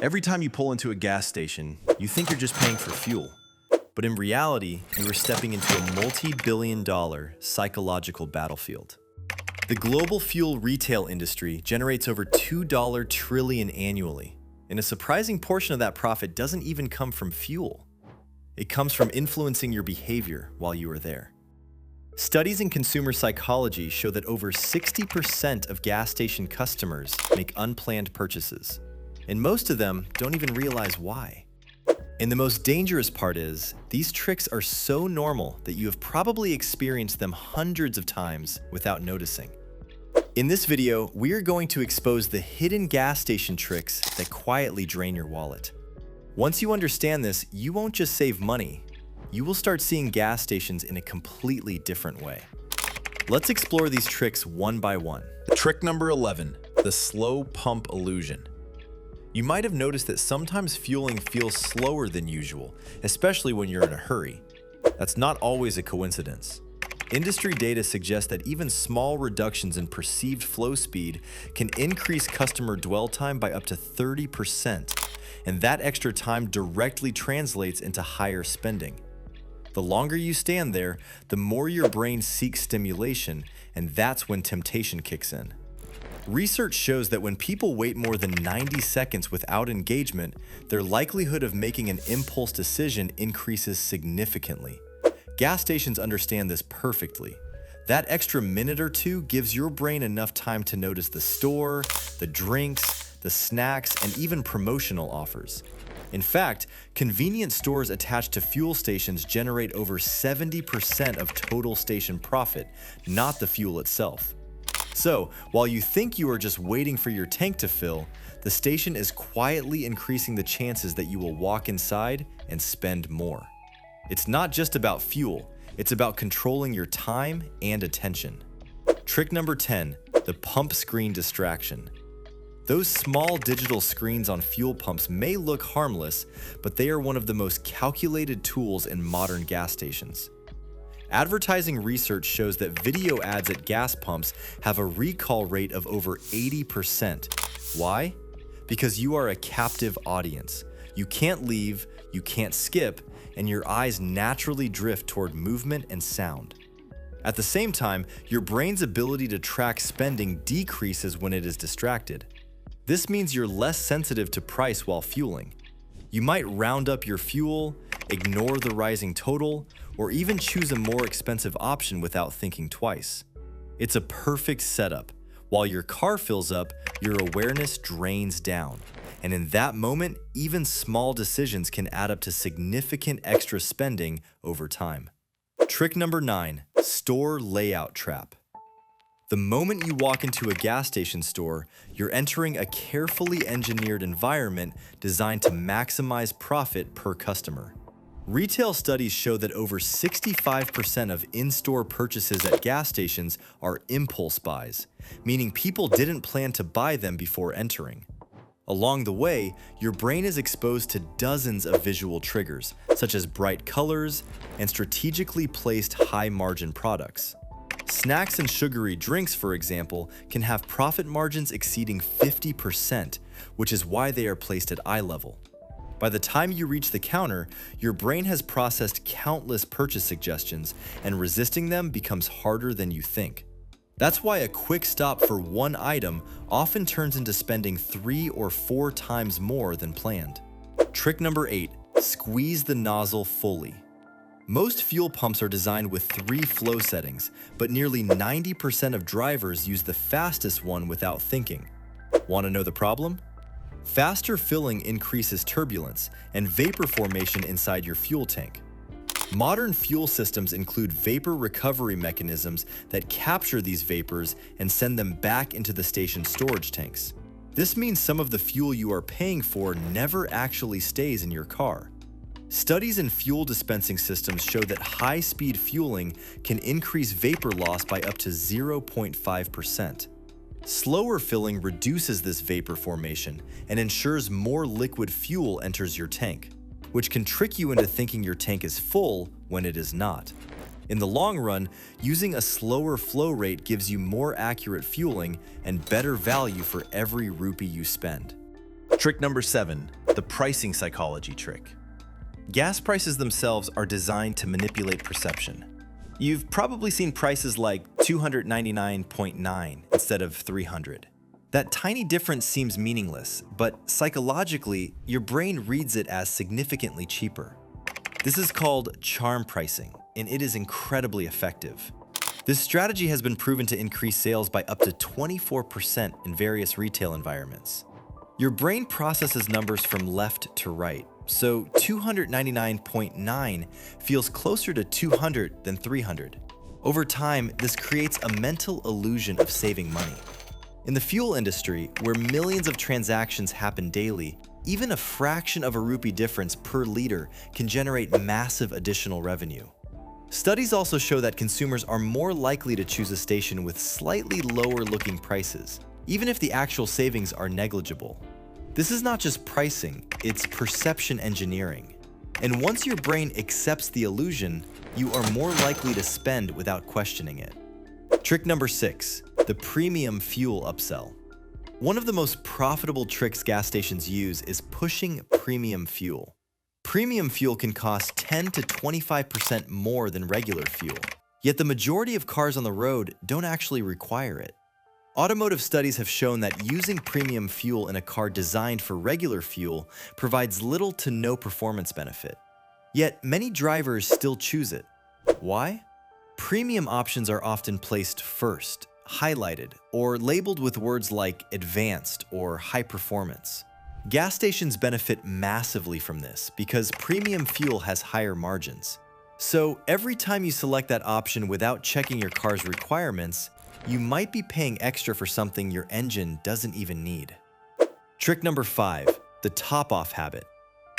Every time you pull into a gas station, you think you're just paying for fuel. But in reality, you are stepping into a multi-billion-dollar psychological battlefield. The global fuel retail industry generates over $2 trillion annually, and a surprising portion of that profit doesn't even come from fuel. It comes from influencing your behavior while you are there. Studies in consumer psychology show that over 60% of gas station customers make unplanned purchases, and most of them don't even realize why. And the most dangerous part is, these tricks are so normal that you have probably experienced them hundreds of times without noticing. In this video, we are going to expose the hidden gas station tricks that quietly drain your wallet. Once you understand this, you won't just save money. You will start seeing gas stations in a completely different way. Let's explore these tricks one by one. Trick number 11, the slow pump illusion. You might have noticed that sometimes fueling feels slower than usual, especially when you're in a hurry. That's not always a coincidence. Industry data suggests that even small reductions in perceived flow speed can increase customer dwell time by up to 30%, and that extra time directly translates into higher spending. The longer you stand there, the more your brain seeks stimulation, and that's when temptation kicks in. Research shows that when people wait more than 90 seconds without engagement, their likelihood of making an impulse decision increases significantly. Gas stations understand this perfectly. That extra minute or two gives your brain enough time to notice the store, the drinks, the snacks, and even promotional offers. In fact, convenience stores attached to fuel stations generate over 70% of total station profit, not the fuel itself. So, while you think you are just waiting for your tank to fill, the station is quietly increasing the chances that you will walk inside and spend more. It's not just about fuel, it's about controlling your time and attention. Trick number 10, the pump screen distraction. Those small digital screens on fuel pumps may look harmless, but they are one of the most calculated tools in modern gas stations. Advertising research shows that video ads at gas pumps have a recall rate of over 80%. Why? Because you are a captive audience. You can't leave, you can't skip, and your eyes naturally drift toward movement and sound. At the same time, your brain's ability to track spending decreases when it is distracted. This means you're less sensitive to price while fueling. You might round up your fuel, ignore the rising total, or even choose a more expensive option without thinking twice. It's a perfect setup. While your car fills up, your awareness drains down. And in that moment, even small decisions can add up to significant extra spending over time. Trick number 9, store layout trap. The moment you walk into a gas station store, you're entering a carefully engineered environment designed to maximize profit per customer. Retail studies show that over 65% of in-store purchases at gas stations are impulse buys, meaning people didn't plan to buy them before entering. Along the way, your brain is exposed to dozens of visual triggers, such as bright colors and strategically placed high-margin products. Snacks and sugary drinks, for example, can have profit margins exceeding 50%, which is why they are placed at eye level. By the time you reach the counter, your brain has processed countless purchase suggestions, and resisting them becomes harder than you think. That's why a quick stop for one item often turns into spending 3 or 4 times more than planned. Trick number 8, squeeze the nozzle fully. Most fuel pumps are designed with 3 flow settings, but nearly 90% of drivers use the fastest one without thinking. Want to know the problem? Faster filling increases turbulence and vapor formation inside your fuel tank. Modern fuel systems include vapor recovery mechanisms that capture these vapors and send them back into the station's storage tanks. This means some of the fuel you are paying for never actually stays in your car. Studies in fuel dispensing systems show that high-speed fueling can increase vapor loss by up to 0.5%. Slower filling reduces this vapor formation and ensures more liquid fuel enters your tank, which can trick you into thinking your tank is full when it is not. In the long run, using a slower flow rate gives you more accurate fueling and better value for every rupee you spend. Trick number 7, the pricing psychology trick. Gas prices themselves are designed to manipulate perception. You've probably seen prices like 299.9 instead of 300. That tiny difference seems meaningless, but psychologically, your brain reads it as significantly cheaper. This is called charm pricing, and it is incredibly effective. This strategy has been proven to increase sales by up to 24% in various retail environments. Your brain processes numbers from left to right, so 299.9 feels closer to 200 than 300. Over time, this creates a mental illusion of saving money. In the fuel industry, where millions of transactions happen daily, even a fraction of a rupee difference per liter can generate massive additional revenue. Studies also show that consumers are more likely to choose a station with slightly lower-looking prices, even if the actual savings are negligible. This is not just pricing, it's perception engineering. And once your brain accepts the illusion, you are more likely to spend without questioning it. Trick number 6, the premium fuel upsell. One of the most profitable tricks gas stations use is pushing premium fuel. Premium fuel can cost 10 to 25% more than regular fuel, yet the majority of cars on the road don't actually require it. Automotive studies have shown that using premium fuel in a car designed for regular fuel provides little to no performance benefit. Yet many drivers still choose it. Why? Premium options are often placed first, highlighted, or labeled with words like advanced or high performance. Gas stations benefit massively from this because premium fuel has higher margins. So every time you select that option without checking your car's requirements, you might be paying extra for something your engine doesn't even need. Trick number 5, the top-off habit.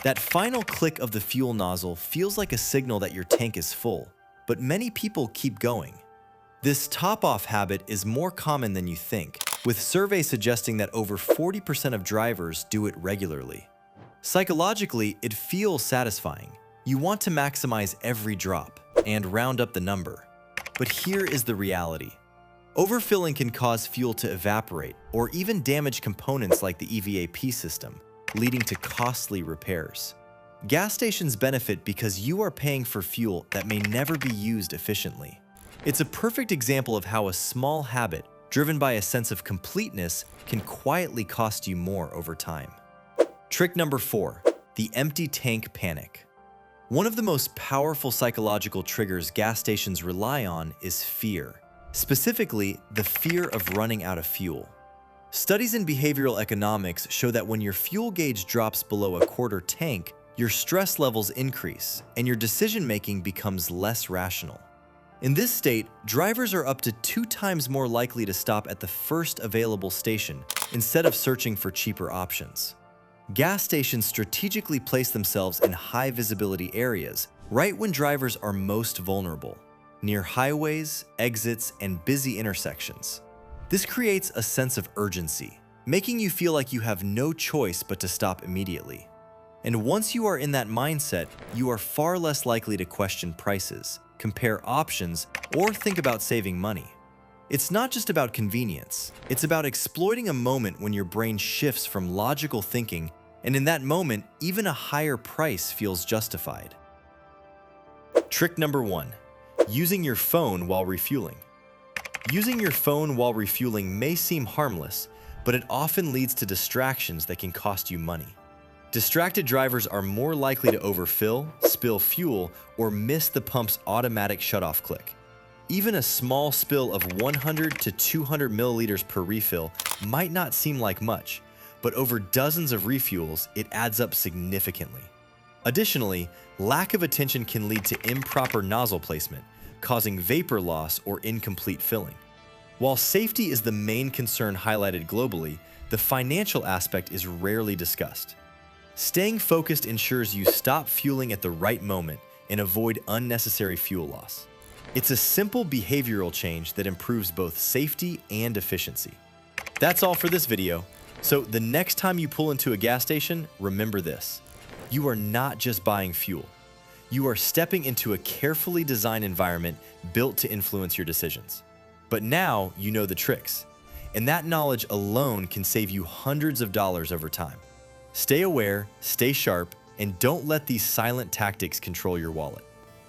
That final click of the fuel nozzle feels like a signal that your tank is full, but many people keep going. This top-off habit is more common than you think, with surveys suggesting that over 40% of drivers do it regularly. Psychologically, it feels satisfying. You want to maximize every drop and round up the number. But here is the reality. Overfilling can cause fuel to evaporate or even damage components like the EVAP system, leading to costly repairs. Gas stations benefit because you are paying for fuel that may never be used efficiently. It's a perfect example of how a small habit, driven by a sense of completeness, can quietly cost you more over time. Trick number 4, the empty tank panic. One of the most powerful psychological triggers gas stations rely on is fear. Specifically, the fear of running out of fuel. Studies in behavioral economics show that when your fuel gauge drops below a quarter tank, your stress levels increase and your decision-making becomes less rational. In this state, drivers are up to 2 times more likely to stop at the first available station instead of searching for cheaper options. Gas stations strategically place themselves in high-visibility areas right when drivers are most vulnerable, near highways, exits, and busy intersections. This creates a sense of urgency, making you feel like you have no choice but to stop immediately. And once you are in that mindset, you are far less likely to question prices, compare options, or think about saving money. It's not just about convenience, it's about exploiting a moment when your brain shifts from logical thinking, and in that moment, even a higher price feels justified. Trick number 1. Using your phone while refueling. Using your phone while refueling may seem harmless, but it often leads to distractions that can cost you money. Distracted drivers are more likely to overfill, spill fuel, or miss the pump's automatic shutoff click. Even a small spill of 100 to 200 milliliters per refill might not seem like much, but over dozens of refuels, it adds up significantly. Additionally, lack of attention can lead to improper nozzle placement, causing vapor loss or incomplete filling. While safety is the main concern highlighted globally, the financial aspect is rarely discussed. Staying focused ensures you stop fueling at the right moment and avoid unnecessary fuel loss. It's a simple behavioral change that improves both safety and efficiency. That's all for this video. So the next time you pull into a gas station, remember this. You are not just buying fuel. You are stepping into a carefully designed environment built to influence your decisions. But now you know the tricks, and that knowledge alone can save you hundreds of dollars over time. Stay aware, stay sharp, and don't let these silent tactics control your wallet.